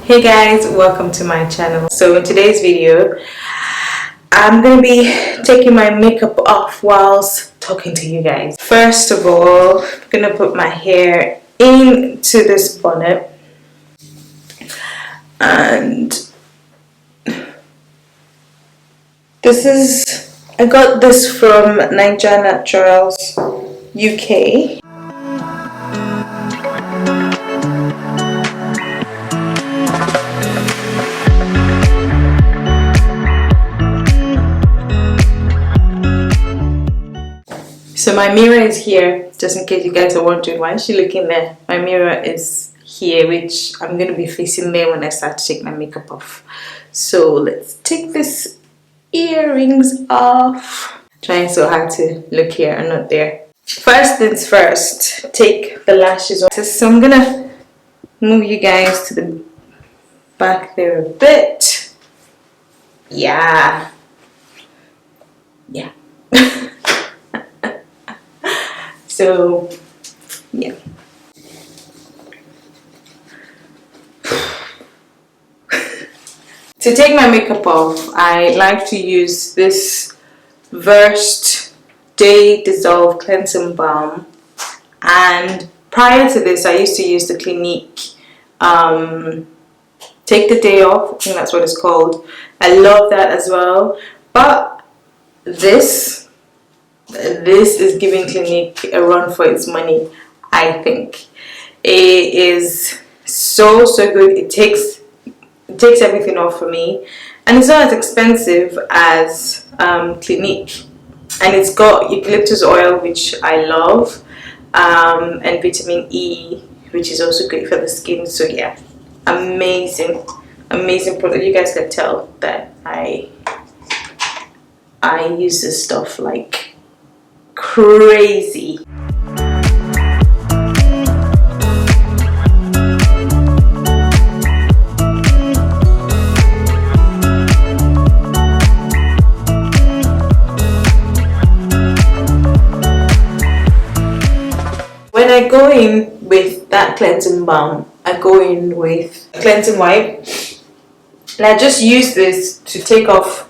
Hey guys, welcome to my channel. So in today's video I'm gonna be taking my makeup off whilst talking to you guys. First of all, I'm gonna put my hair into this bonnet, and I got this from Niger Naturals UK. So my mirror is here, just in case you guys are wondering why is she looking there. My mirror is here, which I'm going to be facing there when I start to take my makeup off. So let's take this earrings off. Trying so hard to look here and not there. First things first, take the lashes off. So I'm going to move you guys to the back there a bit. Yeah. So, yeah. To take my makeup off, I like to use this Versed Day Dissolve Cleansing Balm. And prior to this, I used to use the Clinique Take the Day Off. I think that's what it's called. I love that as well. But this is giving Clinique a run for its money. I think it is so good. It takes everything off for me, and it's not as expensive as Clinique, and it's got eucalyptus oil, which I love, and vitamin E, which is also great for the skin. So yeah, amazing product. You guys can tell that I use this stuff like crazy. When I go in with that cleansing balm, I go in with a cleansing wipe, and I just use this to take off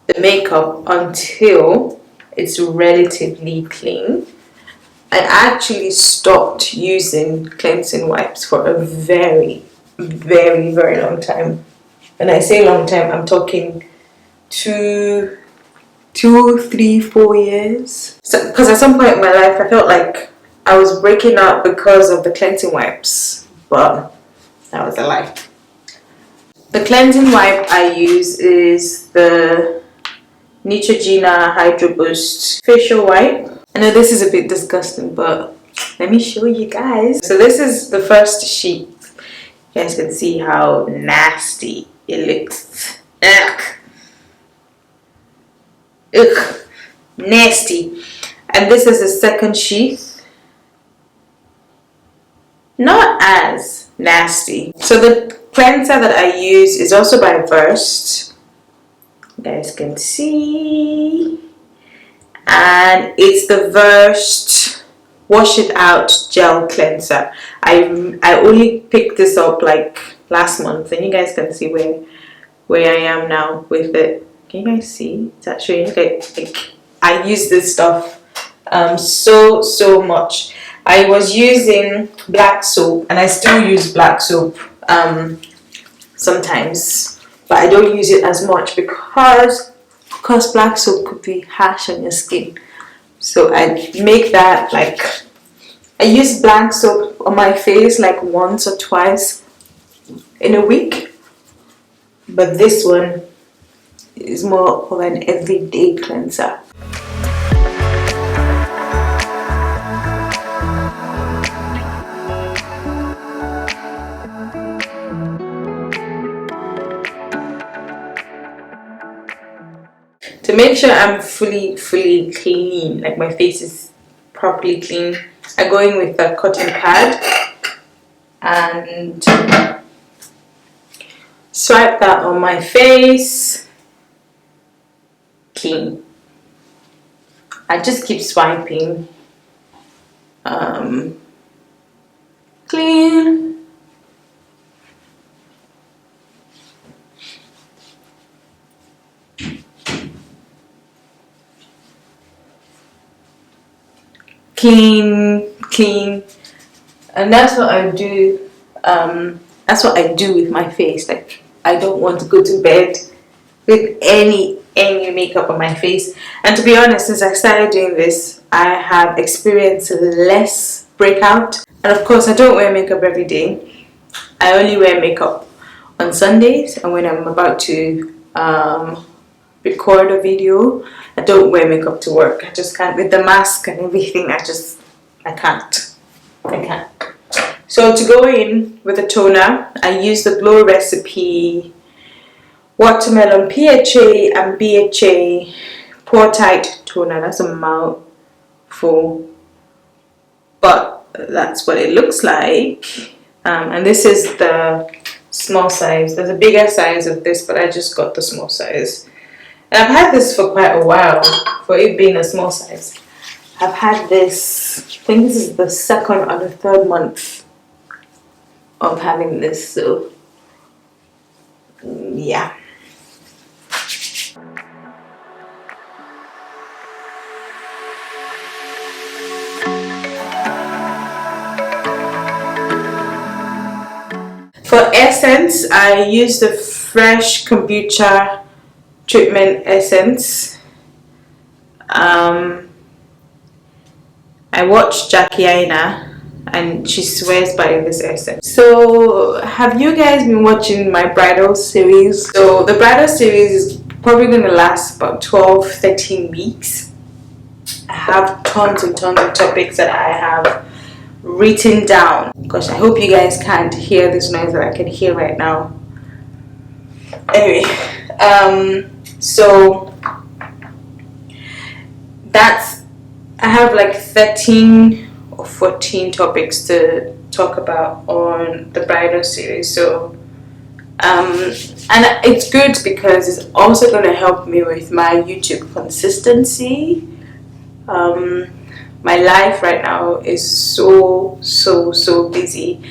the makeup until it's relatively clean. I actually stopped using cleansing wipes for a very long time. When I say long time, I'm talking 2, 3, 4 years. So, because at some point in my life I felt like I was breaking up because of the cleansing wipes, but that was a lie. The cleansing wipe I use is the Neutrogena Hydro Boost facial wipe. I know this is a bit disgusting, but let me show you guys. So this is the first sheet. You guys can see how nasty it looks. Ugh, nasty. And this is the second sheet. Not as nasty. So the cleanser that I use is also by Versed. You guys can see, and it's the Versed Wash It Out Gel Cleanser. I only picked this up like last month, and you guys can see where I am now with it. Can you guys see? It's actually like I use this stuff so much. I was using black soap, and I still use black soap sometimes, but I don't use it as much because black soap could be harsh on your skin. So I make that, like, I use black soap on my face like once or twice in a week, but this one is more of an everyday cleanser. To make sure I'm fully clean, like my face is properly clean, I go in with a cotton pad and swipe that on my face. Clean. I just keep swiping. Clean. clean, and that's what I do. That's what I do with my face. Like, I don't want to go to bed with any makeup on my face. And to be honest, since I started doing this, I have experienced less breakout. And of course, I don't wear makeup every day. I only wear makeup on Sundays, and when I'm about to record a video. I don't wear makeup to work. I just can't, with the mask and everything. I can't. So to go in with a toner, I use the Glow Recipe Watermelon PHA and BHA Pore Tight Toner. That's a mouthful, but that's what it looks like. And this is the small size. There's a bigger size of this, but I just got the small size. And I've had this for quite a while, for it being a small size. I've had this, I think this is the second or the third month of having this, so yeah. For essence, I use the Fresh Kombucha Treatment Essence. I watched Jackie Aina and she swears by this essence. So have you guys been watching my bridal series? So the bridal series is probably going to last about 12-13 weeks. I have tons and tons of topics that I have written down. Gosh, I hope you guys can't hear this noise that I can hear right now. Anyway, so that's, I have like 13 or 14 topics to talk about on the bridal series. So and it's good because it's also going to help me with my YouTube consistency. My life right now is so busy.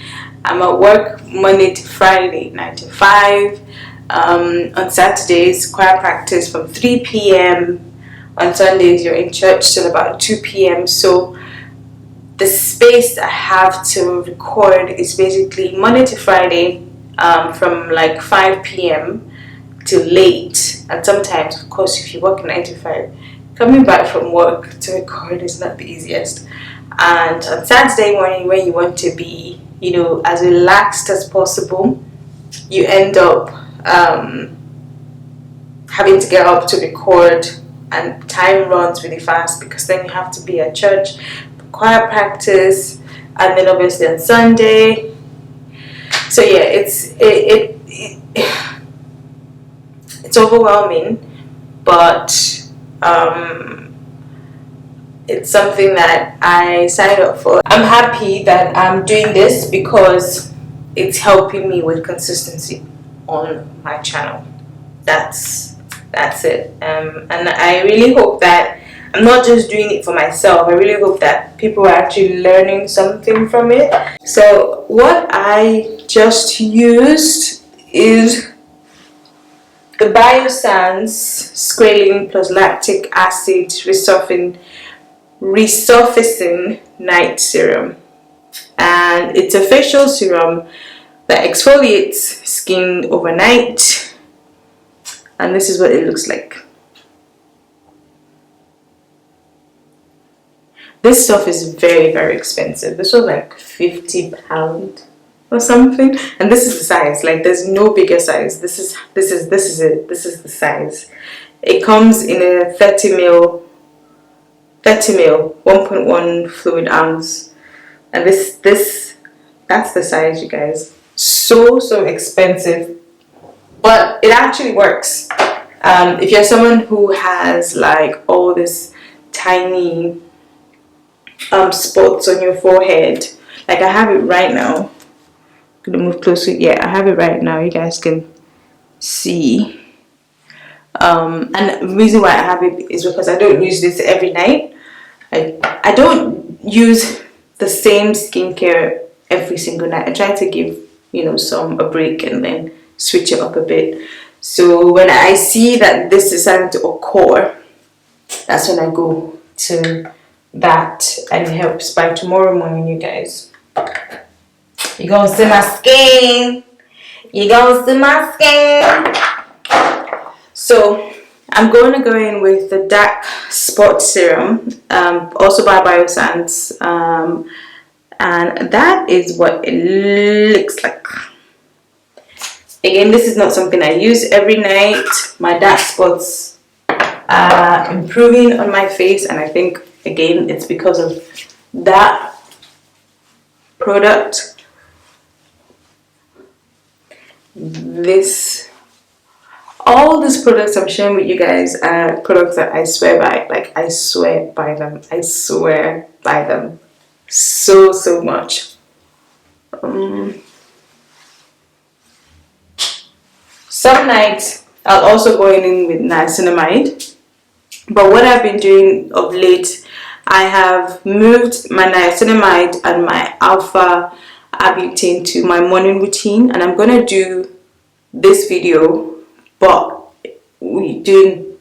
I'm at work Monday to Friday, 9 to 5. On Saturdays, choir practice from 3 p.m. On Sundays, you're in church till about 2 p.m. So the space I have to record is basically Monday to Friday, from like 5 p.m. till late. And sometimes, of course, if you work 9 to 5, coming back from work to record is not the easiest. And on Saturday morning, when you want to be, you know, as relaxed as possible, you end up having to get up to record, and time runs really fast because then you have to be at church for choir practice, and then obviously on Sunday. So yeah, it's overwhelming, but it's something that I signed up for. I'm happy that I'm doing this because it's helping me with consistency on my channel. That's it. And I really hope that I'm not just doing it for myself. I really hope that people are actually learning something from it. So what I just used is the Biossance Squalene plus lactic acid resurfacing night serum, and it's a facial serum that exfoliates skin overnight. And this is what it looks like. This stuff is very expensive. This was like £50 or something, and this is the size. Like, there's no bigger size. This is it. This is the size. It comes in a 30 ml 1.1 fluid ounce, and that's the size, you guys. So expensive, but it actually works. If you're someone who has like all this tiny spots on your forehead, like I have it right now. I'm gonna move closer. Yeah, I have it right now. You guys can see. And the reason why I have it is because I don't use this every night. I don't use the same skincare every single night. I try to give, you know, some a break and then switch it up a bit. So when I see that this is starting to occur, that's when I go to that, and it helps by tomorrow morning, you guys. You're gonna see my skin. You're gonna see my skin. So I'm going to go in with the dark spot serum, also by Biossance, and that is what it looks like. Again, this is not something I use every night. My dark spots are improving on my face, and I think again it's because of that product. All these products I'm sharing with you guys are products that I swear by. Like, I swear by them. I swear by them so much. Some nights I'll also go in with niacinamide, but what I've been doing of late, I have moved my niacinamide and my alpha arbutin to my morning routine, and I'm gonna do this video, but we're doing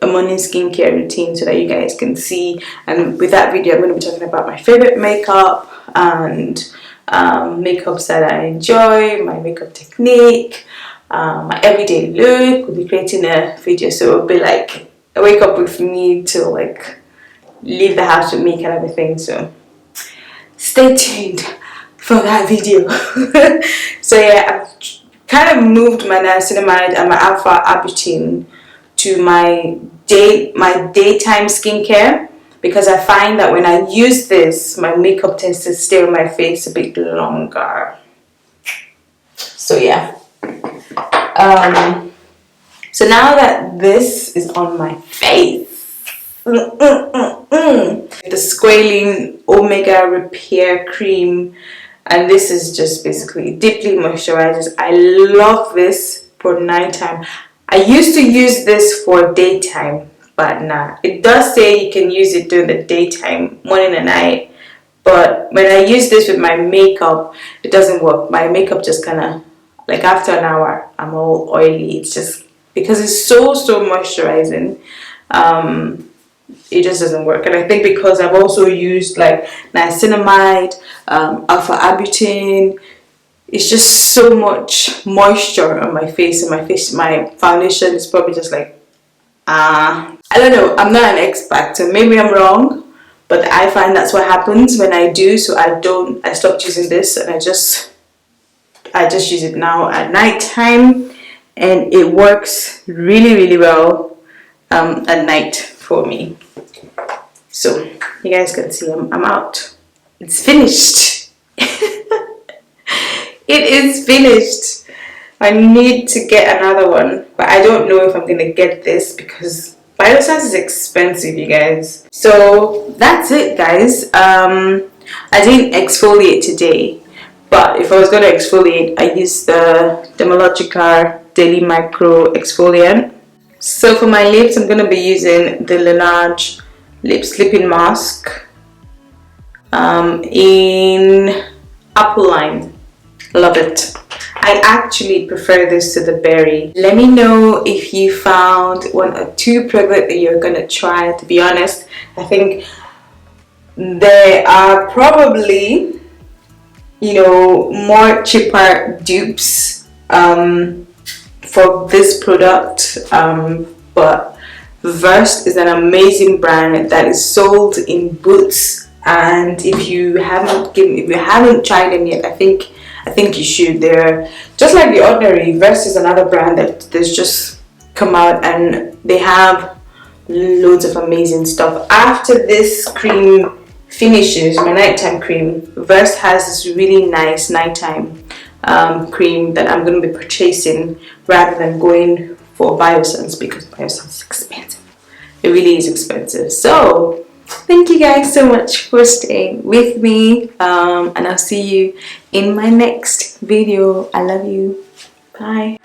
a morning skincare routine so that you guys can see. And with that video, I'm going to be talking about my favorite makeup and makeups that I enjoy, my makeup technique, my everyday look. We'll be creating a video, so it'll be like a wake up with me to like leave the house with me kind of a thing. So stay tuned for that video. So yeah, I've kind of moved my niacinamide and my alpha arbutin to my daytime skincare, because I find that when I use this, my makeup tends to stay on my face a bit longer. So yeah. So now that this is on my face, the Squalene Omega Repair Cream, and this is just basically deeply moisturizes. I love this for nighttime. I used to use this for daytime, but nah. It does say you can use it during the daytime, morning and night. But when I use this with my makeup, it doesn't work. My makeup just kind of, like after an hour, I'm all oily. It's just because it's so moisturizing. It just doesn't work. And I think because I've also used like niacinamide, alpha arbutin, it's just so much moisture on my face, and my foundation is probably just like I don't know, I'm not an expert, so maybe I'm wrong, but I find that's what happens when I do. So I stopped using this, and I just use it now at night time, and it works really well at night for me. So you guys can see I'm out. It's finished. It is finished. I need to get another one, but I don't know if I'm gonna get this because Biossance is expensive, you guys. So that's it, guys. I didn't exfoliate today, but if I was gonna exfoliate, I used the Dermalogica Daily Micro Exfoliant. So for my lips, I'm gonna be using the Laneige Lip Sleeping Mask in Apple Lime. Love it. I actually prefer this to the berry. Let me know if you found one or two products that you're gonna try. To be honest, I think there are probably, you know, more cheaper dupes for this product, but Versed is an amazing brand that is sold in Boots, and if you haven't tried them yet, I think you should. They're just like The Ordinary. Versed is another brand that there's just come out, and they have loads of amazing stuff. After this cream finishes, my nighttime cream, Versed has this really nice nighttime cream that I'm going to be purchasing rather than going for Biossance, because Biossance is expensive. It really is expensive. So thank you guys so much for staying with me, and I'll see you in my next video. I love you. Bye.